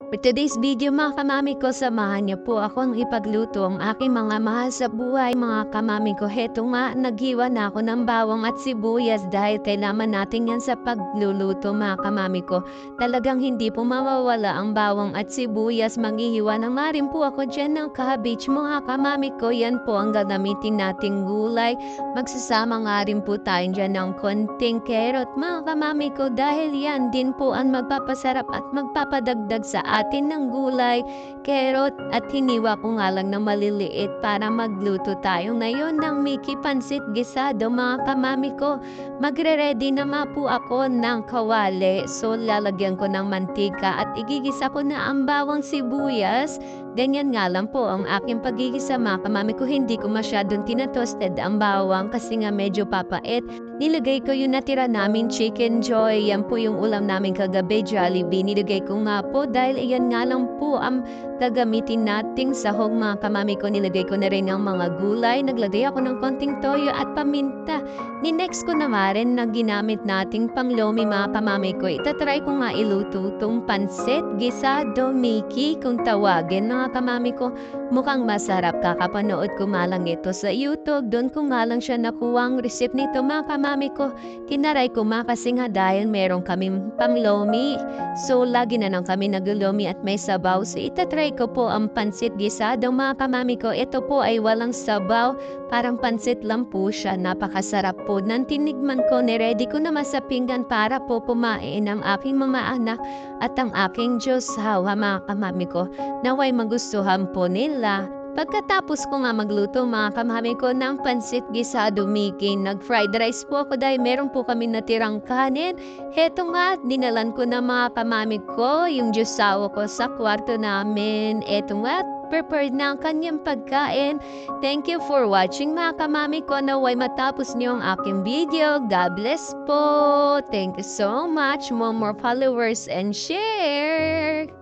For today's video mga kamami ko, samahan niyo po akong ipagluto ang aking mga mahal sa buhay mga kamami ko. Heto nga, naghiwa na ako ng bawang at sibuyas dahil kailangan natin yan sa pagluluto mga kamami ko. Talagang hindi po mawawala ang bawang at sibuyas. Maghihiwa na nga rin po ako dyan ng cabbage mga kamami ko. Yan po ang gagamitin nating gulay. Magsasama nga rin po tayo dyan ng konting carrot mga kamami ko dahil yan din po ang magpapasarap at magpapadagdag sa atin ng gulay, carrot at hiniwa ko nga lang na maliliit para magluto tayo ngayon ng Mickey Pansit Gisado mga kamami ko. Magre-ready na nga po ako ng kawali. So lalagyan ko ng mantika at igigisa ko na ang bawang sibuyas. Ganyan nga lang po ang aking pagigisa mga kamami ko. Hindi ko masyadong tinatoasted ang bawang kasi nga medyo papait. Nilagay ko yung natira namin Chicken Joy. Yan po yung ulam namin kagabi, Jollibee. Nilagay ko nga po dahil iyan nga lang po ang gagamitin nating sahog mga kamami ko. Nilagay ko na rin ang mga gulay. Naglagay ako ng konting toyo at paminta. Ni-next ko na nga rin na ginamit nating panglomi mga kamami ko. Itatry ko nga iluto itong pansit gisado Mickey kung tawagin mga kamami ko. Mukhang masarap, kakapanood ko malang ito sa YouTube. Doon ko nga lang siya nakuha ang recipe nito mga kamami ko. Tinaray ko kasi nga dahil meron kaming panglomi. So lagi na lang kami naglomi at may sabaw. So itatry ko po ang pansit gisado mga kamami ko. Ito po ay walang sabaw. Parang pansit lang po siya. Napakasarap po. Nang tinigman ko, niready ko naman sa pinggan para po pumain ang aking mga anak at ang aking Diyos hawa mga kamami ko. Naway magustuhan po nila. Pagkatapos ko nga magluto mga kamami ko ng pansit gisado Mickey, nag-fried rice po ako dahil meron po kami natirang kanin. Heto nga, dinalan ko na mga kamami ko yung Diyosawa ko sa kwarto namin. Eto nga, prepared na ang kanyang pagkain. Thank you for watching mga kamami ko. Naway matapos niyo ang aking video. God bless po. Thank you so much. More followers and share.